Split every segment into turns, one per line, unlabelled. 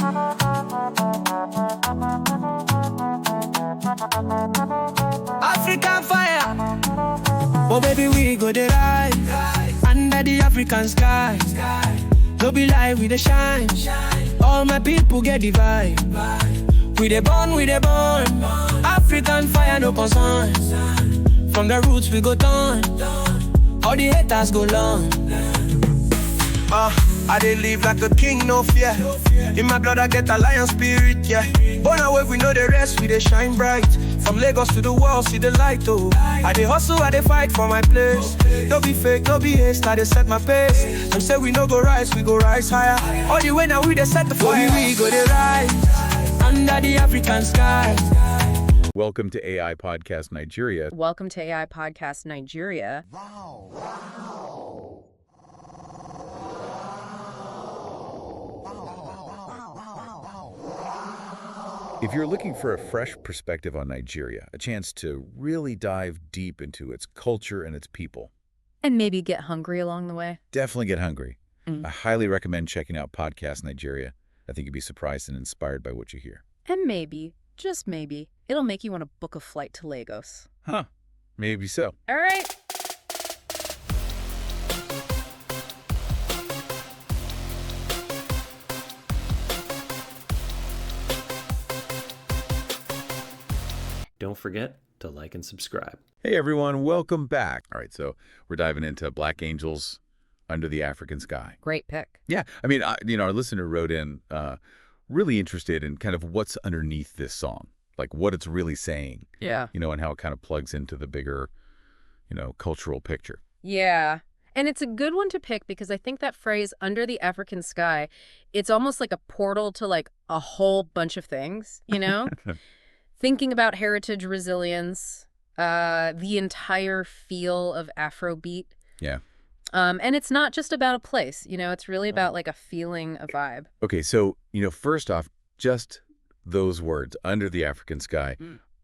African fire. Oh baby, we go the ride under the African sky. No be lie, we the shine. All my people get the vibe. We the born. African fire, no concern. From the roots we go down. All the haters go long. I dey live like a king, no fear. In my blood I get a lion spirit, yeah. Born away, we know the rest, we dey shine bright. From Lagos to the world, see the light, oh. I dey hustle, I dey fight for my place. No be fake, no be haste, I dey set my pace. Them say we no go rise, we go rise higher. All the way now we dey set the fire. We go dey rise under the African sky.
Welcome to AI Podcast Nigeria.
Welcome to AI Podcast Nigeria.
Wow.
If you're looking for a fresh perspective on Nigeria, a chance to really dive deep into its culture and its people.
And maybe get hungry along the way.
Definitely get hungry. I highly recommend checking out Podcast Nigeria. I think you'd be surprised and inspired by what you hear.
And maybe, just maybe, it'll make you want to book a flight to Lagos.
Huh. Maybe so.
All right.
Don't forget to like and subscribe.
Hey everyone, welcome back. All right, so we're diving into Black Angels Under the African Sky.
Great pick.
Yeah, I mean, our listener wrote in really interested in kind of what's underneath this song, like what it's really saying.
Yeah.
And how it kind of plugs into the bigger, cultural picture.
Yeah. And it's a good one to pick because I think that phrase, under the African sky, it's almost like a portal to like a whole bunch of things, Thinking about heritage resilience, the entire feel of Afrobeat.
Yeah.
And it's not just about a place, it's really about like a feeling, a vibe.
Okay, so, first off, just those words, under the African sky,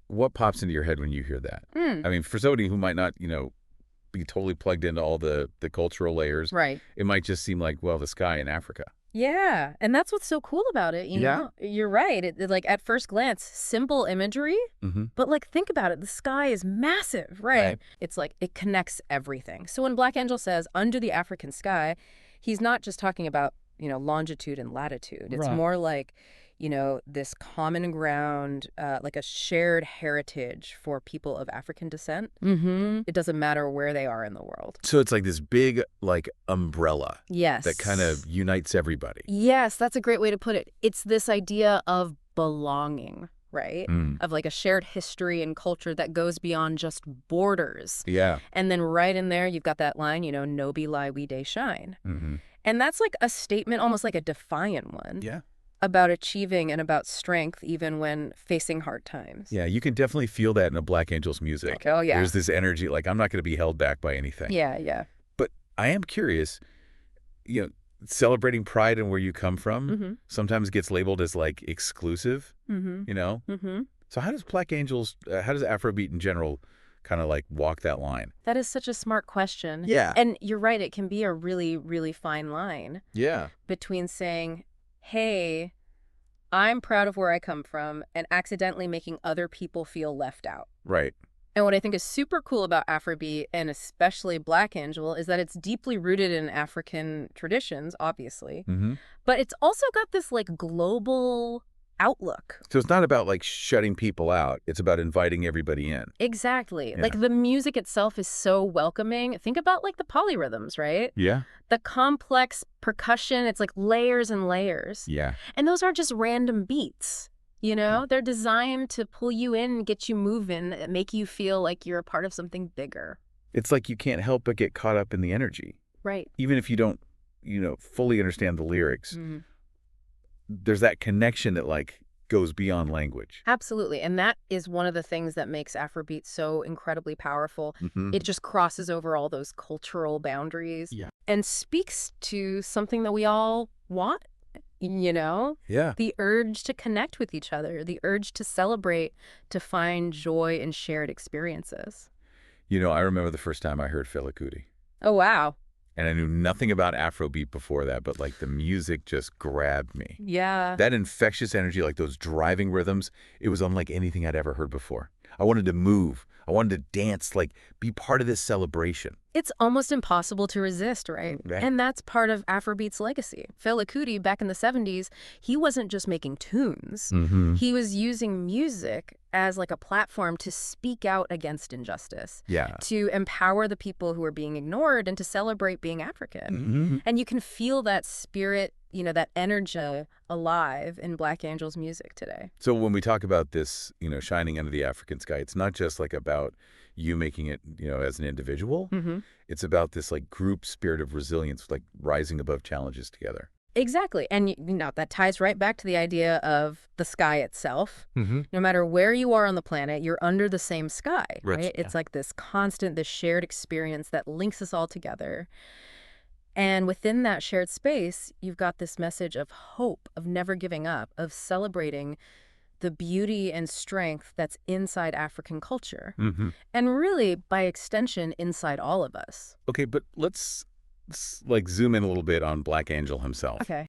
what pops into your head when you hear that? I mean, for somebody who might not, be totally plugged into all the cultural layers,
right?
It might just seem like, well, the sky in Africa.
Yeah, and that's what's so cool about it, You're right. It like at first glance, simple imagery, but like think about it, the sky is massive, right? It's like it connects everything. So when Black Angel says under the African sky, he's not just talking about, longitude and latitude. It's more like, this common ground, like a shared heritage for people of African descent. It doesn't matter where they are in the world.
So it's like this big, like, umbrella.
Yes.
That kind of unites everybody.
Yes, that's a great way to put it. It's this idea of belonging, right? Of like a shared history and culture that goes beyond just borders.
Yeah.
And then right in there, you've got that line, no be lie, we day shine. And that's like a statement, almost like a defiant one.
Yeah.
About achieving and about strength even when facing hard times.
Yeah, you can definitely feel that in a Black Angel's music.
Like, oh, yeah.
There's this energy, like, I'm not going to be held back by anything.
Yeah.
But I am curious, celebrating pride and where you come from sometimes gets labeled as, like, exclusive, So how does Black Angels, how does Afrobeat in general kind of, like, walk that line?
That is such a smart question.
Yeah.
And you're right, it can be a really, really fine line.
Yeah.
Between saying, hey, I'm proud of where I come from, and accidentally making other people feel left out.
Right.
And what I think is super cool about Afrobeat, and especially Black Angel, is that it's deeply rooted in African traditions, obviously. But it's also got this, like, global outlook.
So it's not about, like, shutting people out. It's about inviting everybody in.
Exactly.
Yeah.
Like, the music itself is so welcoming. Think about, like, the polyrhythms, right?
Yeah.
The complex percussion, it's like layers and layers.
Yeah.
And those aren't just random beats, They're designed to pull you in and get you moving, make you feel like you're a part of something bigger.
It's like you can't help but get caught up in the energy.
Right.
Even if you don't, fully understand the lyrics. There's that connection that, like, goes beyond language.
Absolutely. And that is one of the things that makes Afrobeat so incredibly powerful. It just crosses over all those cultural boundaries and speaks to something that we all want,
Yeah.
The urge to connect with each other, the urge to celebrate, to find joy in shared experiences.
I remember the first time I heard Fela Kuti.
Oh, wow.
And I knew nothing about Afrobeat before that, but like the music just grabbed me.
Yeah.
That infectious energy, like those driving rhythms, it was unlike anything I'd ever heard before. I wanted to move. I wanted to dance, like be part of this celebration.
It's almost impossible to resist, right?
Right.
And that's part of Afrobeat's legacy. Fela Kuti, back in the 70s, he wasn't just making tunes. He was using music as like a platform to speak out against injustice, to empower the people who are being ignored and to celebrate being African. And you can feel that spirit, you know, that energy alive in Black Angel's music today.
So when we talk about this, you know, shining under the African sky, it's not just like about you making it, you know, as an individual. It's about this like group spirit of resilience, like rising above challenges together.
Exactly. And, you know, that ties right back to the idea of the sky itself. No matter where you are on the planet, you're under the same sky, right? It's like this constant, this shared experience that links us all together. And within that shared space, you've got this message of hope, of never giving up, of celebrating the beauty and strength that's inside African culture. And really, by extension, inside all of us.
Okay, but let's like zoom in a little bit on Black Angel himself.
Okay.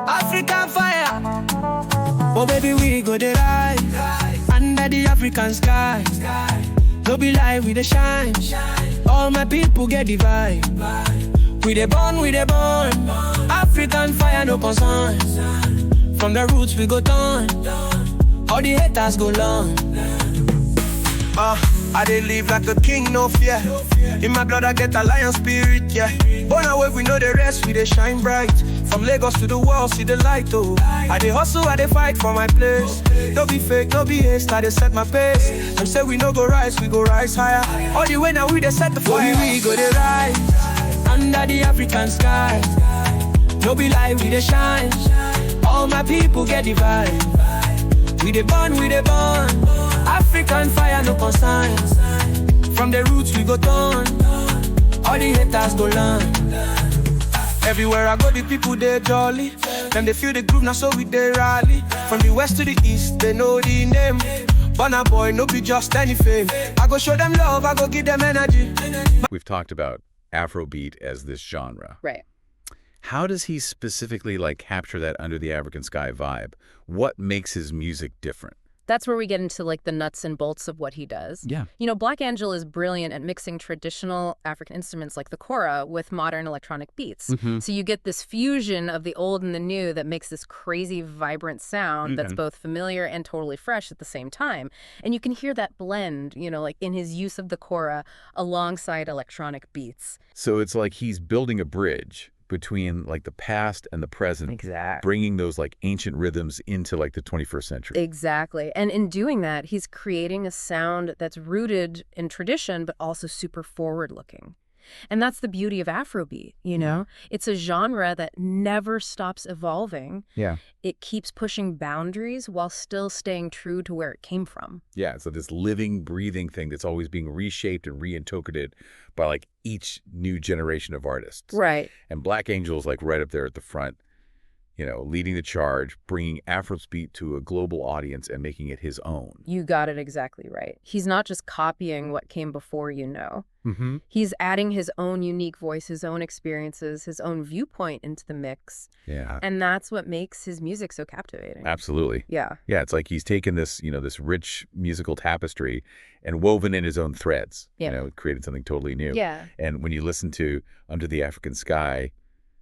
African fire. Oh baby, we go the rise under the African sky. No be lie, we the shine. All my people get the vibe. We the born. African fire, no concern. From the roots we go down. All the haters go long. I dey live like a king, no fear. In my blood I get a lion spirit, yeah. Born away, we know the rest, we dey shine bright. From Lagos to the world, see the light, oh. I dey hustle, I dey fight for my place. No be fake, no be haste, I dey set my pace. Them say we no go rise, we go rise higher. All the way now we dey set the fire. We go dey rise under the African sky. No be lie, we dey shine. All my people get the vibe. We dey born. African fire, no consigns. From the roots we go turn. All the haters go learn. Everywhere I go, the people they jolly. Them they feel the groove, now so we they rally. From the west to the east, they know the name. Burna Boy, no be just any fame. I go show them love, I go give them energy.
We've talked about Afrobeat as this genre.
Right.
How does he specifically like capture that under the African sky vibe? What makes his music different?
That's where we get into like the nuts and bolts of what he does.
Yeah.
You know, Black Angel is brilliant at mixing traditional African instruments like the kora with modern electronic beats. So you get this fusion of the old and the new that makes this crazy, vibrant sound that's both familiar and totally fresh at the same time. And you can hear that blend, you know, like in his use of the kora alongside electronic beats.
So it's like he's building a bridge between like the past and the present, bringing those like ancient rhythms into like the 21st century.
Exactly. And in doing that, he's creating a sound that's rooted in tradition, but also super forward-looking. And that's the beauty of Afrobeat, you know? It's a genre that never stops evolving.
Yeah.
It keeps pushing boundaries while still staying true to where it came from.
Yeah, so this living, breathing thing that's always being reshaped and reinterpreted by like each new generation of artists.
Right.
And Black Angel's like right up there at the front, you know, leading the charge, bringing Afrobeat to a global audience and making it his own.
You got it exactly right. He's not just copying what came before, you know. He's adding his own unique voice, his own experiences, his own viewpoint into the mix.
Yeah.
And that's what makes his music so captivating.
Absolutely.
Yeah.
Yeah, it's like he's taken this, you know, this rich musical tapestry and woven in his own threads.
Yeah.
You know, created something totally new.
Yeah.
And when you listen to Under the African Sky,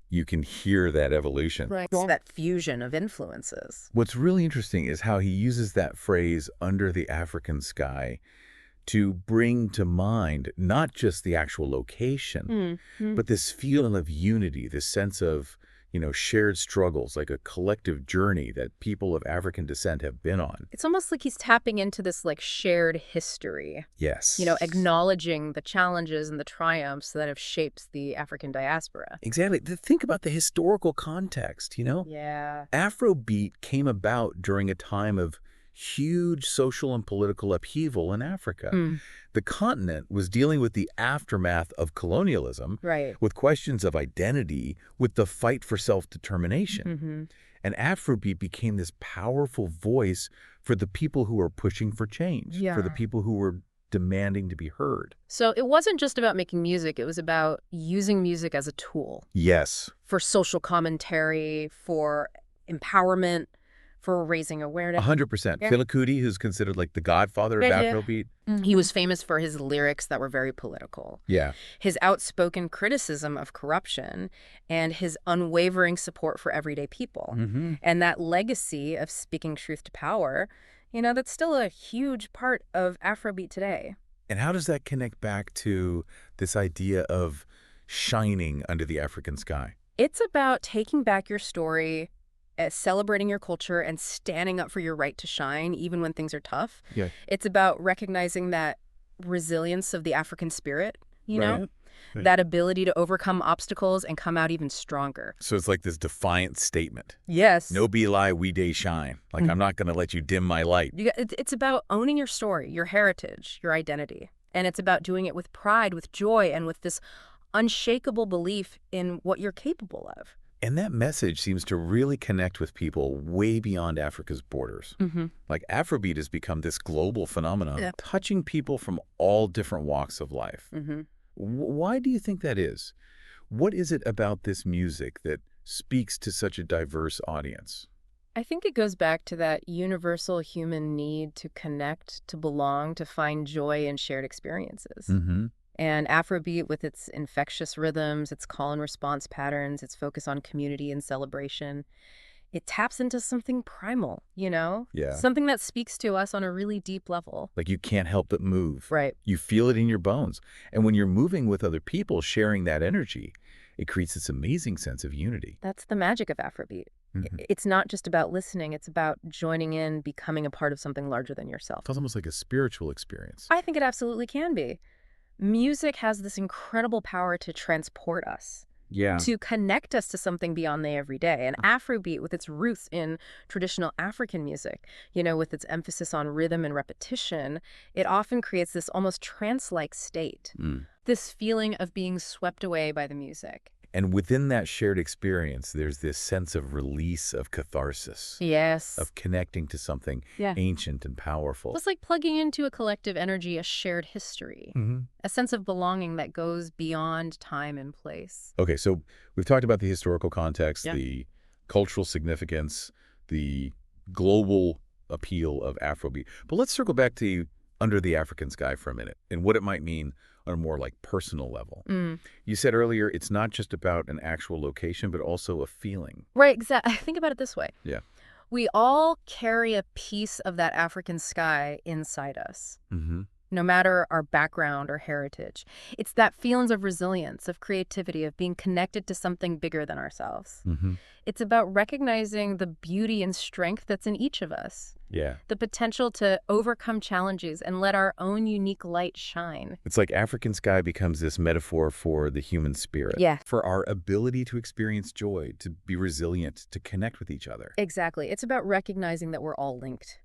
you can hear that evolution.
Right. It's that fusion of influences.
What's really interesting is how he uses that phrase, under the African sky, to bring to mind not just the actual location, but this feeling of unity, this sense of, you know, shared struggles, like a collective journey that people of African descent have been on.
It's almost like he's tapping into this like shared history.
Yes.
You know, acknowledging the challenges and the triumphs that have shaped the African diaspora.
Exactly. Think about the historical context, you know?
Yeah.
Afrobeat came about during a time of huge social and political upheaval in Africa. The continent was dealing with the aftermath of colonialism,
Right.
with questions of identity, with the fight for self-determination. And Afrobeat became this powerful voice for the people who were pushing for change, for the people who were demanding to be heard.
So it wasn't just about making music. It was about using music as a tool.
Yes.
For social commentary, for empowerment, for raising awareness.
100%.
Yeah.
Fela Kuti, who's considered like the godfather of Afrobeat.
He was famous for his lyrics that were very political.
Yeah.
His outspoken criticism of corruption and his unwavering support for everyday people. And that legacy of speaking truth to power, that's still a huge part of Afrobeat today.
And how does that connect back to this idea of shining under the African sky?
It's about taking back your story, celebrating your culture, and standing up for your right to shine, even when things are tough.
Yeah.
It's about recognizing that resilience of the African spirit,
Right.
that ability to overcome obstacles and come out even stronger.
So it's like this defiant statement.
Yes.
No be lie, we day shine. Like, I'm not going to let you dim my light.
It's about owning your story, your heritage, your identity. And it's about doing it with pride, with joy, and with this unshakable belief in what you're capable of.
And that message seems to really connect with people way beyond Africa's borders. Like, Afrobeat has become this global phenomenon, touching people from all different walks of life. Why do you think that is? What is it about this music that speaks to such a diverse audience?
I think it goes back to that universal human need to connect, to belong, to find joy in shared experiences. And Afrobeat, with its infectious rhythms, its call and response patterns, its focus on community and celebration, it taps into something primal,
Yeah.
Something that speaks to us on a really deep level.
Like, you can't help but move.
Right.
You feel it in your bones. And when you're moving with other people, sharing that energy, it creates this amazing sense of unity.
That's the magic of Afrobeat. It's not just about listening. It's about joining in, becoming a part of something larger than yourself.
It's almost like a spiritual experience.
I think it absolutely can be. Music has this incredible power to transport us.
Yeah.
To connect us to something beyond the everyday. And Afrobeat, with its roots in traditional African music, with its emphasis on rhythm and repetition, it often creates this almost trance-like state, this feeling of being swept away by the music.
And within that shared experience, there's this sense of release, of catharsis.
Yes.
Of connecting to something ancient and powerful.
It's like plugging into a collective energy, a shared history, a sense of belonging that goes beyond time and place.
Okay, so we've talked about the historical context, the cultural significance, the global appeal of Afrobeat. But let's circle back to Under the African Sky for a minute and what it might mean on a more like personal level. You said earlier it's not just about an actual location, but also a feeling.
Right, exactly. Think about it this way.
Yeah.
We all carry a piece of that African sky inside us, no matter our background or heritage. It's that feelings of resilience, of creativity, of being connected to something bigger than ourselves. It's about recognizing the beauty and strength that's in each of us.
Yeah.
The potential to overcome challenges and let our own unique light shine.
It's like African sky becomes this metaphor for the human spirit.
Yeah.
For our ability to experience joy, to be resilient, to connect with each other.
Exactly. It's about recognizing that we're all linked,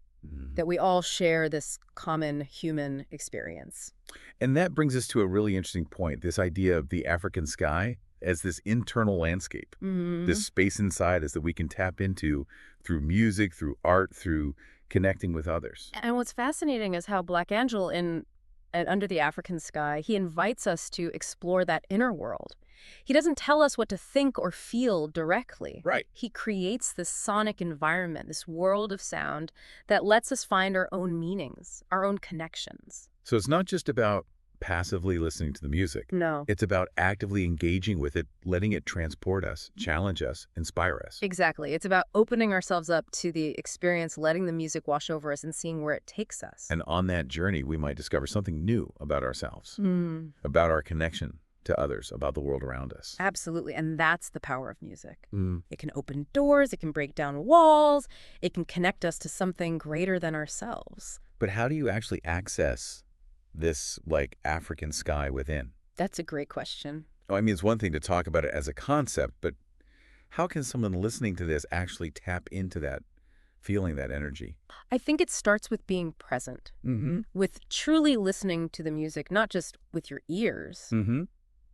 that we all share this common human experience.
And that brings us to a really interesting point, this idea of the African sky as this internal landscape, this space inside us that we can tap into through music, through art, through connecting with others.
And what's fascinating is how BLACKANGEL in Under the African Sky, he invites us to explore that inner world. He doesn't tell us what to think or feel directly.
Right.
He creates this sonic environment, this world of sound that lets us find our own meanings, our own connections.
So it's not just about passively listening to the music.
No.
It's about actively engaging with it, letting it transport us, challenge us, inspire us.
Exactly. It's about opening ourselves up to the experience, letting the music wash over us and seeing where it takes us.
And on that journey, we might discover something new about ourselves, about our connection to others, about the world around us.
Absolutely. And that's the power of music. It can open doors, it can break down walls, it can connect us to something greater than ourselves.
But how do you actually access this like African sky within?
That's a great question.
Oh, I mean, it's one thing to talk about it as a concept, but how can someone listening to this actually tap into that feeling, that energy?
I think it starts with being present, with truly listening to the music, not just with your ears,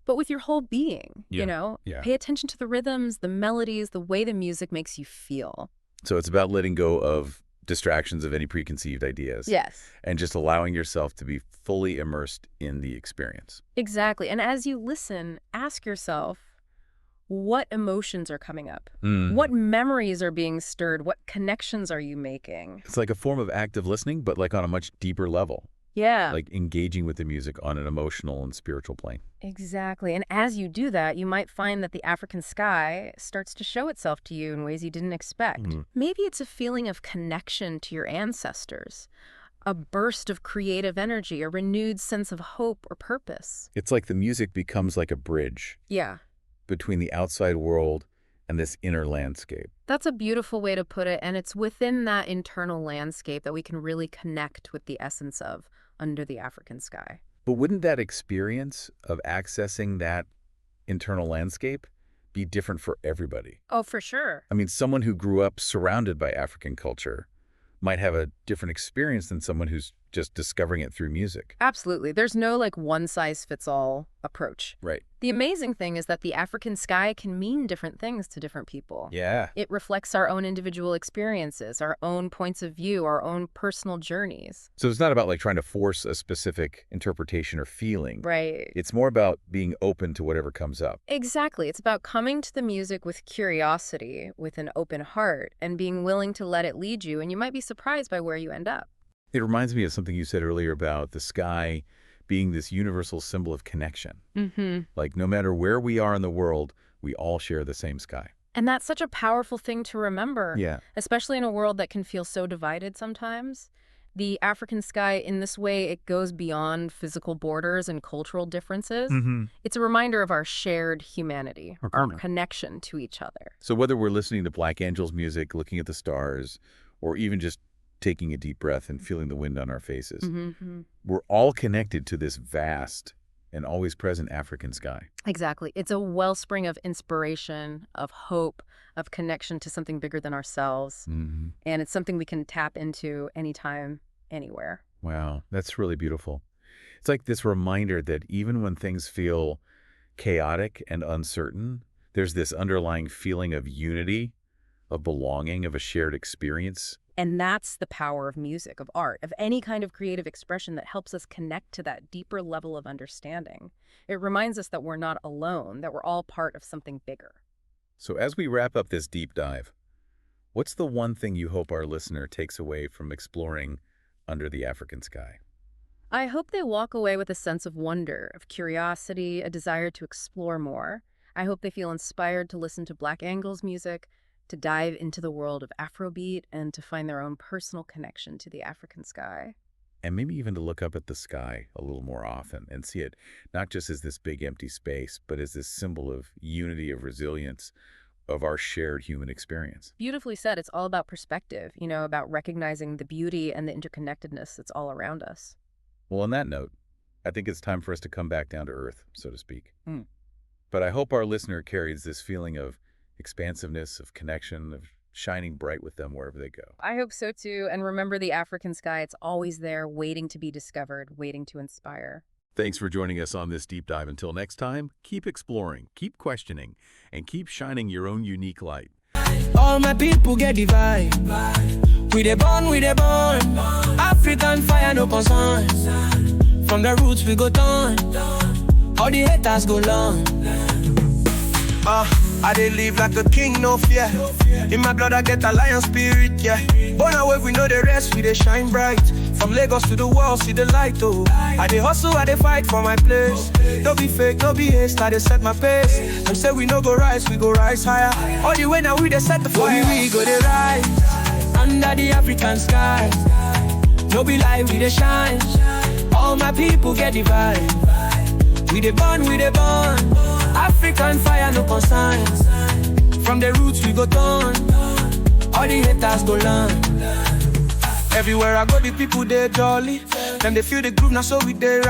but with your whole being,
Yeah.
you know?
Yeah.
Pay attention to the rhythms, the melodies, the way the music makes you feel.
So it's about letting go of distractions of any preconceived ideas.
Yes.
And just allowing yourself to be fully immersed in the experience.
Exactly. And as you listen, ask yourself, what emotions are coming up? What memories are being stirred? What connections are you making?
It's like a form of active listening, but like on a much deeper level.
Yeah.
Like engaging with the music on an emotional and spiritual plane.
Exactly. And as you do that, you might find that the African sky starts to show itself to you in ways you didn't expect. Maybe it's a feeling of connection to your ancestors, a burst of creative energy, a renewed sense of hope or purpose.
It's like the music becomes like a bridge
Yeah.
between the outside world and this inner landscape.
That's a beautiful way to put it, and it's within that internal landscape that we can really connect with the essence of Under the African Sky.
But wouldn't that experience of accessing that internal landscape be different for everybody?
Oh, for sure.
I mean, someone who grew up surrounded by African culture might have a different experience than someone who's just discovering it through music.
Absolutely. There's no like one-size-fits-all approach.
Right.
The amazing thing is that the African sky can mean different things to different people.
Yeah.
It reflects our own individual experiences, our own points of view, our own personal journeys.
So it's not about like trying to force a specific interpretation or feeling.
Right.
It's more about being open to whatever comes up.
Exactly. It's about coming to the music with curiosity, with an open heart, and being willing to let it lead you, and you might be surprised by where you end up.
It reminds me of something you said earlier about the sky being this universal symbol of connection. Like no matter where we are in the world, we all share the same sky.
And that's such a powerful thing to remember.
Yeah.
Especially in a world that can feel so divided sometimes. The African sky, in this way, it goes beyond physical borders and cultural differences. It's a reminder of our shared humanity, our connection to each other.
So whether we're listening to Black Angel's music, looking at the stars, or even just taking a deep breath and feeling the wind on our faces, we're all connected to this vast and always present African sky.
Exactly. It's a wellspring of inspiration, of hope, of connection to something bigger than ourselves. And it's something we can tap into anytime, anywhere.
Wow, that's really beautiful. It's like this reminder that even when things feel chaotic and uncertain, there's this underlying feeling of unity, of belonging, of a shared experience.
And that's the power of music, of art, of any kind of creative expression that helps us connect to that deeper level of understanding. It reminds us that we're not alone, that we're all part of something bigger.
So as we wrap up this deep dive, what's the one thing you hope our listener takes away from exploring Under the African Sky?
I hope they walk away with a sense of wonder, of curiosity, a desire to explore more. I hope they feel inspired to listen to Black Angel's music, to dive into the world of Afrobeat, and to find their own personal connection to the African sky.
And maybe even to look up at the sky a little more often and see it not just as this big empty space, but as this symbol of unity, of resilience, of our shared human experience.
Beautifully said. It's all about perspective, you know, about recognizing the beauty and the interconnectedness that's all around us.
Well, on that note, I think it's time for us to come back down to earth, so to speak. But I hope our listener carries this feeling of expansiveness, of connection, of shining bright with them wherever they go.
I hope so too. And remember the African sky, it's always there, waiting to be discovered, waiting to inspire.
Thanks for joining us on this deep dive. Until next time, keep exploring, keep questioning, and keep shining your own unique light.
All my people get the vibe. We dey born. African fire no concern. From the roots we go down. All the haters go long. I dey live like a king, no fear. In my blood I get a lion spirit, yeah. Born away, we know the rest, we dey shine bright. From Lagos to the world, see the light, oh. I dey hustle, I dey fight for my place. No be fake, no be haste, I dey set my pace. Them say we no go rise, we go rise higher. All the way now we dey set the fire. We go dey rise under the African sky. No be lie, we dey shine. All my people get the vibe. We dey born. African fire no consigns. From the roots we go down. All the haters go learn. Everywhere I go the people they jolly. Them they feel the groove now so we dey